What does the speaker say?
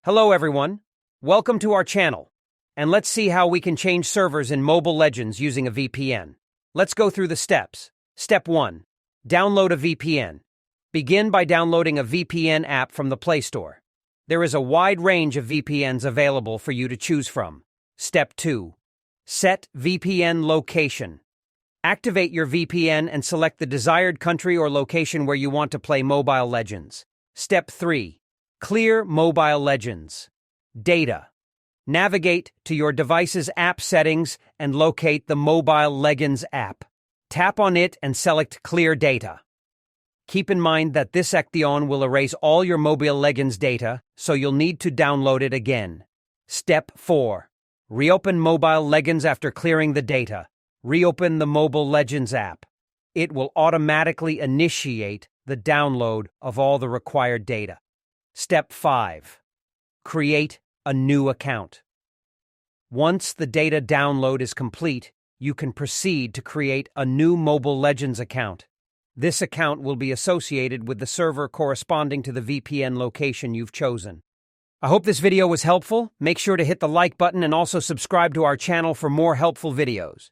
Hello everyone, welcome to our channel, and let's see how we can change servers in Mobile Legends using a VPN. Let's go through the steps. Step 1. Download a VPN. Begin by downloading a VPN app from the Play Store. There is a wide range of VPNs available for you to choose from. Step 2. Set VPN location. Activate your VPN and select the desired country or location where you want to play Mobile Legends. Step 3. Clear Mobile Legends. Data. Navigate to your device's app settings and locate the Mobile Legends app. Tap on it and select Clear Data. Keep in mind that this action will erase all your Mobile Legends data, so you'll need to download it again. Step 4. Reopen Mobile Legends after clearing the data. Reopen the Mobile Legends app. It will automatically initiate the download of all the required data. Step 5. Create a new account. Once the data download is complete, you can proceed to create a new Mobile Legends account. This account will be associated with the server corresponding to the VPN location you've chosen. I hope this video was helpful. Make sure to hit the like button and also subscribe to our channel for more helpful videos.